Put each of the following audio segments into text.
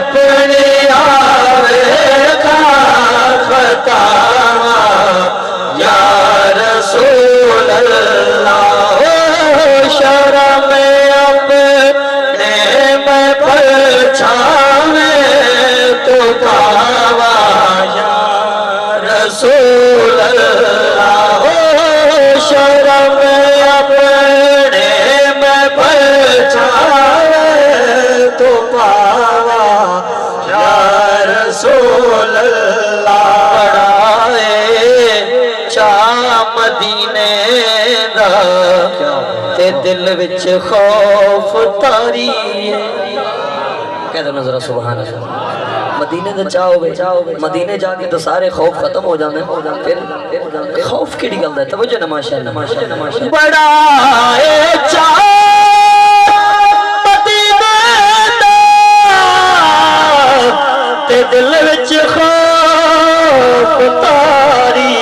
اپنی آوے خطا یا رسول اللہ شرم اپنے میں پرچھاوے تو کعوہ یا رسول اللہ شرم اپنے میں پرچھاوے تو کعوہ یا رسول اللہ مدینے دا تے دل وچ خوف تاری کہہ دو نظرہ سبحان اللہ مدینے دا چاہو مدینے جا کے تو سارے خوف ختم ہو جاندے پھر خوف کیڑی گل ہے توجہ نہ ماشاءاللہ بڑا اے چاہ مدینے دا تے دل وچ خوف تاری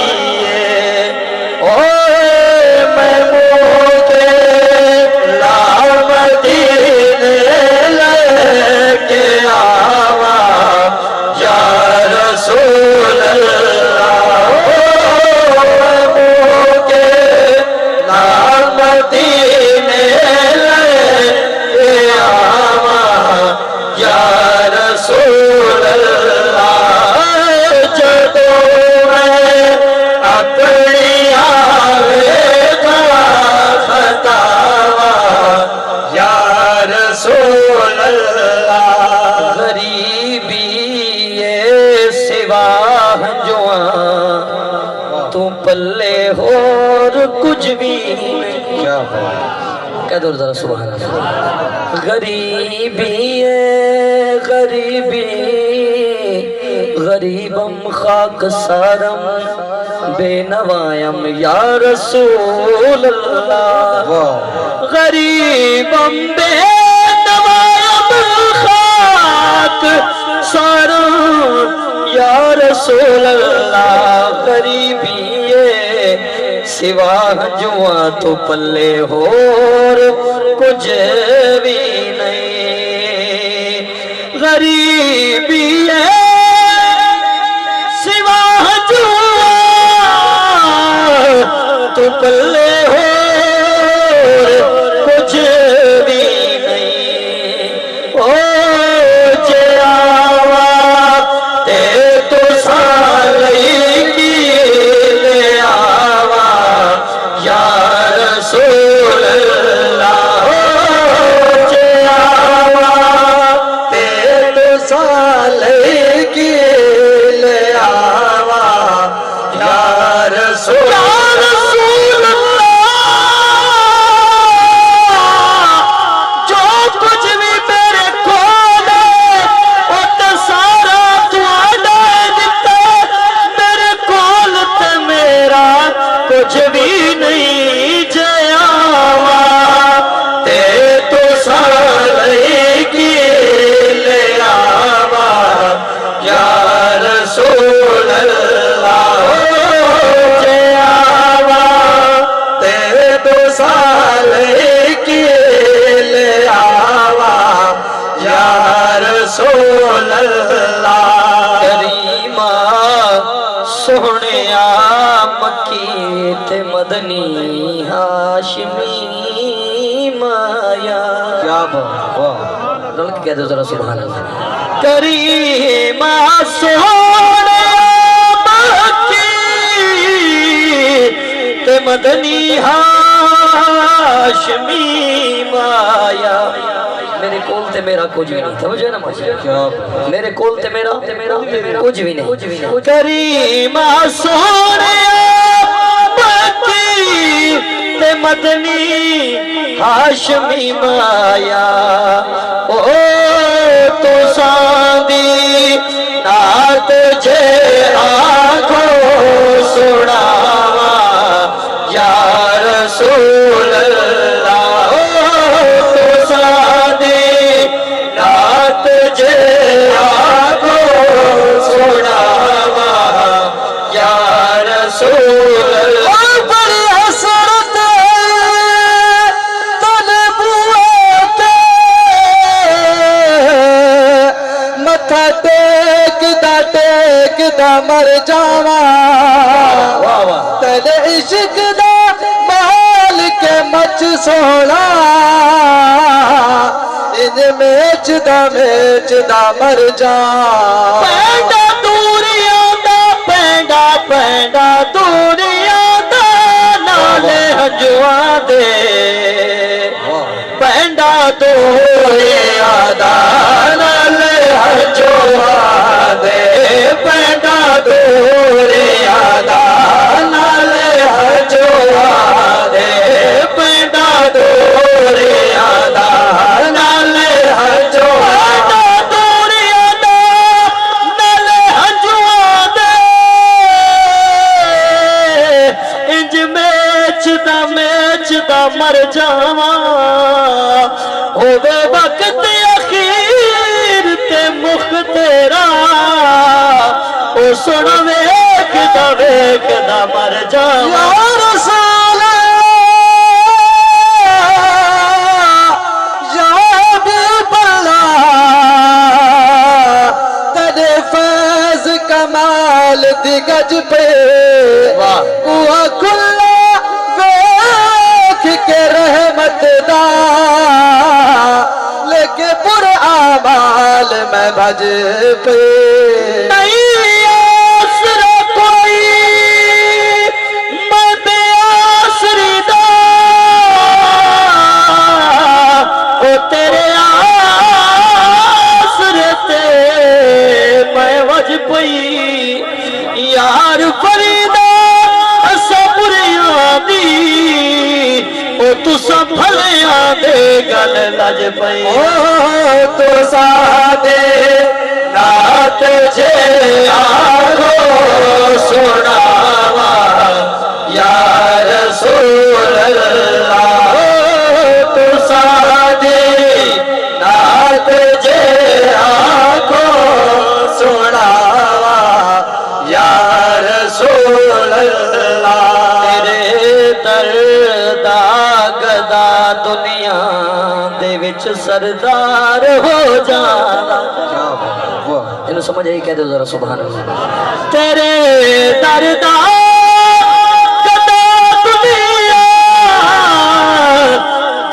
پلے اور کچھ بھی کہہ دو ذرا سبحان اللہ غریبی ہے غریبی غریبم خاک سارم بے نوائم یا رسول اللہ غریبم بے نوائم خاک سارم یا رسول اللہ غریبی سوا جواں تو پلے اور کچھ بھی نہیں غریبی ہے سوا جواں تو پلے اور کچھ بھی نہیں او جے آوا تے تو سالئی رسول اللہ کریمہ سونیا مکی تے مدنی ہاشمی مایا کیا بات دل کہہ دو ذرا سبحان اللہ کریمہ سونیا مکی تے مدنی ہاشمی مایا میرے کول تے میرا کچھ بھی نہیں توجہ نا ماشاءاللہ میرے کول تے میرا کچھ بھی نہیں کریمہ سونیا مکی تے مدنی ہاشمی مایا او تو ساندی نات جے آنکھوں سناوا یا رسول اللہ تو ساندی نات جے آنکھوں سناوا یا رسول اللہ متھا ٹیک دا مر جاواں تیرے عشق دا مال کے مچ سونا ان میچ دا مر جاواں پینڈا دوریاں دا پینڈا دوریاں دا نالے ہنجواں دے پینڈا دوریاں دا نالے ہنجواں دے پینڈا دوریاں دا نالے ہنجواں دے پینڈا دوریاں دا نالے ہنجواں دوریاں دا نالے ہنجواں دے انج میچ دا مر جاواں ہووے وقت اخیر تے مخ تیرا او سن ویکھ دا مر جاواں یا رسول یا حبیب اللہ تیرے فیض کمال دی گج پہ کوہ کھلا ویکھ کے رحمت دا لے کے پر اعمال میں بھج پہ نہیں آسرا کوئی میں بے آسری دا او تیرے آسرے تے میں وج پئی یار فریدا صبریاں دی او تساں بھلیاں دے گل لج پئی او تساں دے نات جے آکھو سناواں یا رسول اللہ تساں دے نات جے آکھو سناواں یا رسول اللہ تیرے در دا گدا دنیا دے وچ سردار ہو جانا انہوں سمجھ آئی کہہ دو ذرا سبحان اللہ تیرے در دا گدا دنیا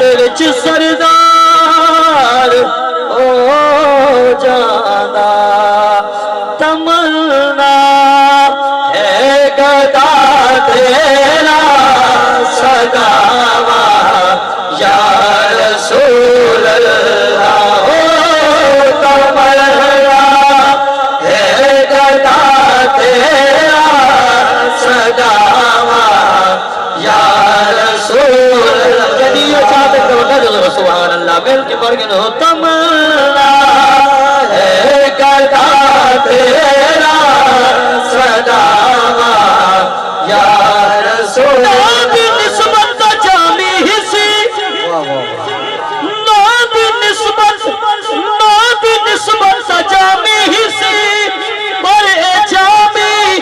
دے وچ سردار ہو جانا تمنا ہے گدا تیرا سداواں یا رسول اللہ تمنا ہے گدا تیرا سداواں یا رسول اللہ یعنی یہ چاہتے کہ سبحان اللہ مل کے پڑھ کے نو تمنا ہے گدا تیرا سداواں یا رسول اللہ نسبت دا جامی حسی نابی نسبت دا جامی حسی پر اے جامی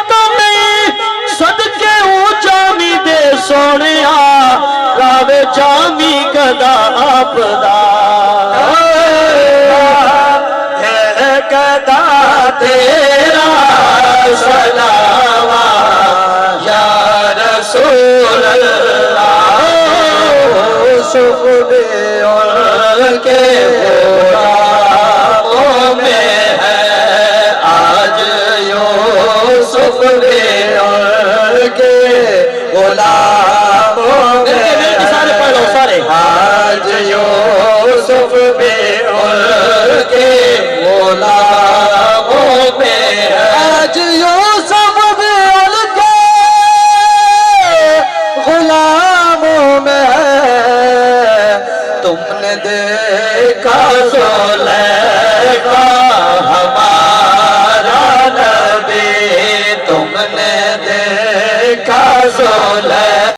تو نہیں صدقے او جامی دے سونیا راوے جامی گدا آپ دا ہے گدا تیرا سلاواں یا رسول اللہ یوسف بے ان کے غلاموں میں ہے آج یوسف بے ان کے غلام